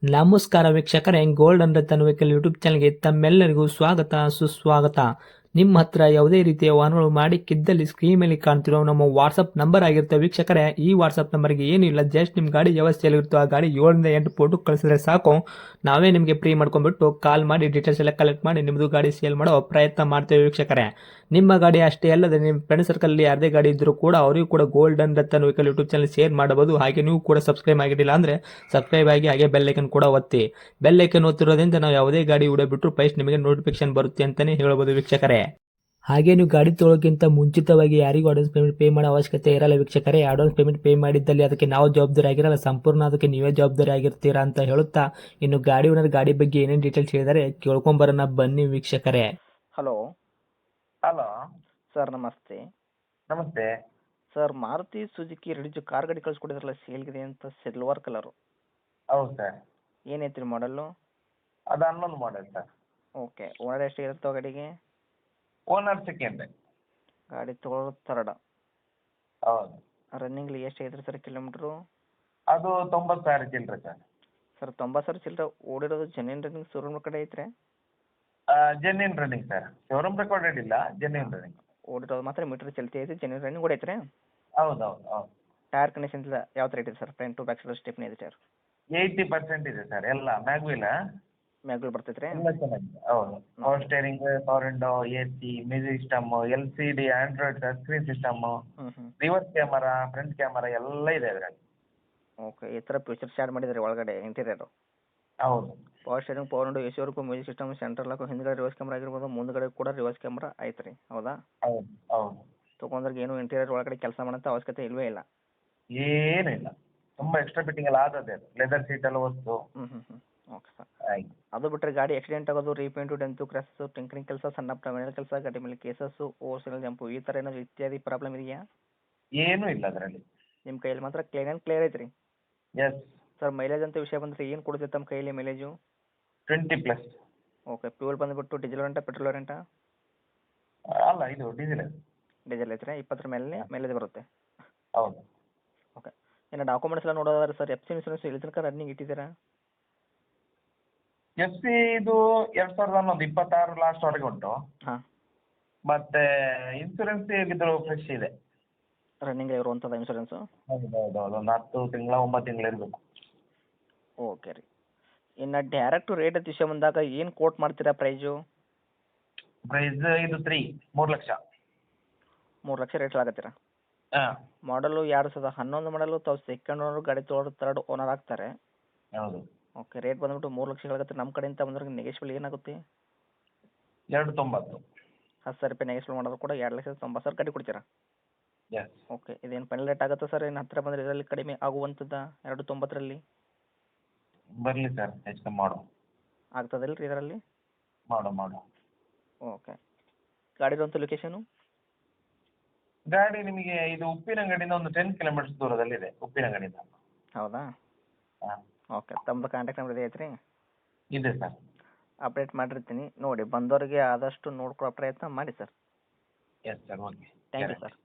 ನಮಸ್ಕಾರ ವೀಕ್ಷಕರೇ, golden Ratan vehicle YouTube ಚಾನಲ್ಗೆ ತಮ್ಮೆಲ್ಲರಿಗೂ ಸ್ವಾಗತ ಸುಸ್ವಾಗತ. ನಿಮ್ಮ ಹತ್ರ ಯಾವುದೇ ರೀತಿಯ ವಾಹನಗಳು ಮಾಡಿಕ್ಕಿದ್ದಲ್ಲಿ ಸ್ಕ್ರೀನ್ ಮೇಲೆ ಕಾಣ್ತಿರೋ ನಮ್ಮ ವಾಟ್ಸಪ್ ನಂಬರ್ ಆಗಿರುತ್ತೆ ವೀಕ್ಷಕರೇ. ಈ ವಾಟ್ಸಪ್ ನಂಬರ್ಗೆ ಏನಿಲ್ಲ, ಜಸ್ಟ್ ನಿಮ್ಮ ಗಾಡಿ ವ್ಯವಸ್ಥೆಯಲ್ಲಿರುತ್ತೋ ಆ ಗಾಡಿ 7 ರಿಂದ 8 ಫೋಟೋ ಕಳಿಸಿದ್ರೆ ಸಾಕು, ನಾವೇ ನಿಮಗೆ ಫ್ರೀ ಮಾಡ್ಕೊಂಡ್ಬಿಟ್ಟು ಕಾಲ್ ಮಾಡಿ ಡೀಟೇಲ್ಸ್ ಎಲ್ಲ ಕಲೆಕ್ಟ್ ಮಾಡಿ ನಿಮ್ಮದು ಗಾಡಿ ಸೇಲ್ ಮಾಡೋ ಪ್ರಯತ್ನ ಮಾಡ್ತೇವೆ ವೀಕ್ಷಕರೇ. ನಿಮ್ಮ ಗಾಡಿ ಅಷ್ಟೇ ಅಲ್ಲದೆ ನಿಮ್ಮ ಫ್ರೆಂಡ್ ಸರ್ಕಲ್ ಯಾರದೇ ಗಾಡಿ ಇದ್ದರೂ ಕೂಡ ಅವರಿಗೂ ಕೂಡ golden Ratan vehicle YouTube channel share ಮಾಡಬಹುದು. ಹಾಗೆ ನೀವು ಕೂಡ ಸಬ್ಸ್ಕ್ರೈಬ್ ಆಗಿರಲಿಲ್ಲ ಅಂದರೆ ಸಬ್ಸ್ಕ್ರೈಬ್ ಆಗಿ ಹಾಗೆ ಬೆಲ್ ಐಕನ್ ಕೂಡ ಒತ್ತಿ. ಬೆಲ್ ಐಕನ್ ಒತ್ತಿರೋದ್ರಿಂದ ನಾವು ಯಾವುದೇ ಗಾಡಿ ವಿಡಿಯೋ ಬಿಟ್ಟರು ಫಸ್ಟ್ ನಿಮಗೆ ನೋಟಿಫಿಕೇಶನ್ ಬರುತ್ತೆ ಅಂತಾನೆ ಹೇಳ್ಬೋದು ವೀಕ್ಷಕರೇ. ಹಾಗೆ ನೀವು ಗಾಡಿ ತೊಳೋಕ್ಕಿಂತ ಮುಂಚಿತವಾಗಿ ಯಾರಿಗೂ ಅಡ್ವಾನ್ಸ್ ಪೇಮೆಂಟ್ ಪೇ ಮಾಡೋ ಅವಶ್ಯಕತೆ ಇರಲ್ಲ ವೀಕ್ಷಕರೇ. ಅಡ್ವಾನ್ಸ್ ಪೇಮೆಂಟ್ ಪೇ ಮಾಡಿದ್ದಲ್ಲಿ ಅದಕ್ಕೆ ನಾವು ಜವಾಬ್ದಾರಿ ಆಗಿರಲ್ಲ, ಸಂಪೂರ್ಣ ಅದಕ್ಕೆ ನೀವೇ ಜವಾಬ್ದಾರಿ ಆಗಿರ್ತೀರಾ ಅಂತ ಹೇಳುತ್ತಾ, ಇನ್ನು ಗಾಡಿ ಓನರ್ ಗಾಡಿ ಬಗ್ಗೆ ಏನೇನು ಡೀಟೇಲ್ಸ್ ಹೇಳಿದರೆ ಕೇಳ್ಕೊಂಬರೋಣ ಬನ್ನಿ ವೀಕ್ಷಕರೇ. ಹಲೋ ಹಲೋ ಸರ್, ನಮಸ್ತೆ. ನಮಸ್ತೆ. Sir, Maruti Suzuki ridge car ಗಾಡಿ ಕಳಿಸ್ಕೊಟ್ಟಿದ್ರಲ್ಲ ಸೇಲ್ಗಿದೆ ಅಂತ, ಸಿಲ್ವರ್ ಕಲರು. ಹೌದು ಸರ್, ಏನೈತ್ರಿ ಮಾಡಲ್ಲು? ಅದು 11 ಮಾಡೆಲ್ ಸರ್. ಓಕೆ, ಓನರ್ ಎಷ್ಟು ಇರುತ್ತೋ ಗಾಡಿಗೆ? Owner second. ಗಾಡಿ ತೊಗೊಳೋದು ಥರ್ಡ್. ಹೌದು, ರನ್ನಿಂಗ್ಲಿ ಎಷ್ಟು ಐತ್ರಿ ಸರ್ ಕಿಲೋಮೀಟ್ರು? ಅದು 90,000 ಚಿಲ್ಲರೆ ಸರ್. ಸರ್, 90,000 ಚಿಲ್ಲರೆ ಓಡಿರೋದು ಜೆನ್ಯೂನ್ ರನ್ನಿಂಗ್ ಶೋರೂಮ್ ಕಡೆ ಐತ್ರಿ? Genuine running sir, showroom recorded ಇಲ್ಲ, ಜೆನ್ಯೂನ್ ರನ್ನಿಂಗ್. ಓಡಿರೋದು ಮಾತ್ರ ಮೀಟರ್ ಚಲ್ತಿ ಐತಿ, ಜೆನ್ಯೂನ್ ರನ್ನಿಂಗ್ ಓಡೈತ್ರಿ? ಹೌದು ಹೌದು ಹೌದು. ಟೈರ್ ಕಂಡೀಷನ್ ಯಾವ ಥರ ಐತಿ sir? Front to back side stepney ಇದೆ ಟೈರ್? 80% ಇದೆ ಸರ್, ಎಲ್ಲ ಮ್ಯಾಗ್ವಿಲ್ ಮ್ಯಾಗ್ವಿಲ್ ಬರ್ತೈತ್ರಿ? ಎಲ್ಲ ಚೆನ್ನಾಗಿದೆ. ಹೌದು, power steering, power window, AC, music system, LCD, Android touch screen system, ಹ್ಞೂ. ರಿವರ್ಸ್ ಕ್ಯಾಮರಾ, ಫ್ರಂಟ್ ಕ್ಯಾಮರಾ ಎಲ್ಲ ಇದೆ ಅದರಲ್ಲಿ. ಓಕೆ, ಈ ಥರ ಫ್ಯೂಚರ್ಸ್ ಆ್ಯಡ್ ಮಾಡಿದ್ದಾರೆ ಒಳಗಡೆ ಇಂಟೀರಿಯರು? ಹೌದು. Power steering, power window, AC work, music system, central lock, ಹಿಂದ್ಗಡೆ ರಿವರ್ಸ್ ಕ್ಯಾಮ್ರಾ ಆಗಿರ್ಬೋದು, ಮುಂದ್ಗಡೆ ಕೂಡ ರಿವರ್ಸ್ ಕ್ಯಾಮ್ರಾ ಐತ್ರಿ, ಹೌದಾ? ಹೌದು ಹೌದು. ತೊಗೊಂಡ್ರಿಗೆ ಏನು ಇಂಟೀರಿಯರ್ ಒಳಗಡೆ ಕೆಲಸ ಮಾಡೋಂಥ ಅವಶ್ಯಕತೆ ಇಲ್ಲವೇ ಇಲ್ಲ? ಏನಿಲ್ಲ, ತುಂಬ ಎಕ್ಸ್ಟ್ರಾ ಫಿಟ್ಟಿಂಗ್ ಎಲ್ಲ ಆದದ್ದೇ, ಅದು ಲೆದರ್ ಸೀಟ್ ಎಲ್ಲ ವಸ್ತು. Okay sir. ಆಯ್ತು. ಅದು ಬಿಟ್ಟರೆ ಗಾಡಿ ಆಕ್ಸಿಡೆಂಟ್ ಆಗೋದು, ರೀಪೇಂಟು, ಡೆಂತು, ಕ್ರ್ಯಾಸಸ್ಸು, ಟಿಂಕರಿಂಗ್ ಕೆಲಸ, ಸಣ್ಣ ಪ್ರಮಾಣದ ಕೆಲಸ, ಗಾಡಿ ಮೇಲೆ ಕೇಸಸ್ಸು, ಓವರ್ ಸಿಗ್ನಲ್ ಜಂಪು, ಈ ಥರ ಏನಾದರೂ ಇತ್ಯಾದಿ ಪ್ರಾಬ್ಲಮ್ ಇದೆಯಾ? ಏನೂ ಇಲ್ಲ ಅದರಲ್ಲಿ. ನಿಮ್ಮ ಕೈಯಲ್ಲಿ ಮಾತ್ರ ಕ್ಲೀನ್ ಆ್ಯಂಡ್ ಕ್ಲಿಯರ್ ಐತ್ರಿ? ಎಸ್. ಸರ್, ಮೈಲೇಜ್ ಅಂತ ವಿಷಯ ಬಂದರೆ ಏನು ಕೊಡುತ್ತೆ ತಮ್ಮ ಕೈಯಲ್ಲಿ ಮೈಲೇಜು? 20+. ಓಕೆ, ಫ್ಯೂಲ್ ಬಂದುಬಿಟ್ಟು ಡೀಸೆಲ್ ರೆಂಟ, ಪೆಟ್ರೋಲ್ ರೆಂಟ? ಅಲ್ಲ, ಇದು ಡೀಸೆಲ್. ಡೀಸೆಲ್ ಐತ್ರಿ, 20 ಮೇಲೆ ಮೈಲೇಜ್ ಬರುತ್ತೆ? ಹೌದು. ಓಕೆ, ಇನ್ನು ಡಾಕ್ಯುಮೆಂಟ್ಸ್ ಎಲ್ಲ ನೋಡೋದಾದ್ರೆ ಸರ್, FC ಇನ್ಸೂರೆನ್ಸ್ ಇಲ್ಲಿ ತನಕ ರನ್ನಿಂಗ್ ಇಟ್ಟಿದ್ದೀರಾ? FC ಇದು 2026 ಲಾಸ್ಟ್ವರೆಗೆ ಉಂಟು. ಹಾಂ. ಮತ್ತೆ ಇನ್ಸೂರೆನ್ಸ್ ಹೇಗಿದ್ರು ಫ್ರೆಶ್ ಇದೆ. ರನ್ನಿಂಗ್ ಇರುವಂಥದ್ದು ಇನ್ಸೂರೆನ್ಸು? ಹೌದು ಹೌದು ಹೌದು, ಒಂದು 10 ತಿಂಗಳ 9 ತಿಂಗಳು ಇರಬೇಕು. ಓಕೆ ರೀ. ಇನ್ನು ಡೈರೆಕ್ಟು ರೇಟ್ ಅಂತ ವಿಷಯ ಬಂದಾಗ ಏನು ಕೋಟ್ ಮಾಡ್ತೀರಾ ಪ್ರೈಸು? ಪ್ರೈಸ್ ಇದು 3 ಲಕ್ಷ. 3 ಲಕ್ಷ ರೇಟ್ ಆಗತ್ತೀರಾ? ಹಾಂ. ಮಾಡಲು 2011 ಮಾಡಲು, ತಾವು ಸೆಕೆಂಡ್ ಓನರ್, ಗಾಡಿ ತೊಗೊಳೋರು ಥರ್ಡ್ ಓನರ್ ಆಗ್ತಾರೆ. ಹೌದು. ಓಕೆ, ರೇಟ್ ಬಂದುಬಿಟ್ಟು 3 ಲಕ್ಷ ಹೇಳಕತ್ತೀರಿ. ನಮ್ಮ ಕಡೆಯಿಂದ ಬಂದ್ರೆ ನೆಗೆಶ್ವಲ್ ಏನಾಗುತ್ತೆ? 290. 10,000 ರೂಪಾಯಿ ನೆಗೆಶ್ವಲ್ ಮಾಡೋದು ಕೂಡ 2,90,000 ಗಾಡಿ ಕೊಡ್ತೀರಾ? ಎಸ್. ಓಕೆ, ಇದೇನು ಫೈನಲ್ ರೇಟ್ ಆಗುತ್ತಾ ಸರ್? ಏನು ಹತ್ತಿರ ಬಂದರೆ ಇದರಲ್ಲಿ ಕಡಿಮೆ ಆಗುವಂಥದ್ದು 290ರಲ್ಲಿ? ಬರಲಿ ಸರ್, ಹೆಚ್ಚು ಕಮ್ಮಿ ಮಾಡುವ. ಆಗ್ತದಿಲ್ಲ ರೀ ಇದರಲ್ಲಿ? ಮಾಡುವ. ಓಕೆ, ಗಾಡಿರೋಂಥ ಲೊಕೇಶನು? ಗಾಡಿ ನಿಮಗೆ ಇದು ಉಪ್ಪಿನಂಗಡಿಯಿಂದ ಒಂದು 10 ಕಿಲೋಮೀಟರ್ಸ್ ದೂರದಲ್ಲಿದೆ, ಉಪ್ಪಿನಂಗಡಿಯಿಂದ. ಹೌದಾ? ಹಾಂ. ಓಕೆ, ತಮ್ಮದು ಕಾಂಟ್ಯಾಕ್ಟ್ ನಂಬರ್ ಇದೆ ಐತ್ರಿ? ಇದೆ ಸರ್. ಅಪ್ಡೇಟ್ ಮಾಡಿರ್ತೀನಿ ನೋಡಿ, ಬಂದವರಿಗೆ ಆದಷ್ಟು ನೋಡ್ಕೊಳ್ಳೋ ಪ್ರಯತ್ನ ಮಾಡಿ sir. Yes sir, okay. Thank you sir.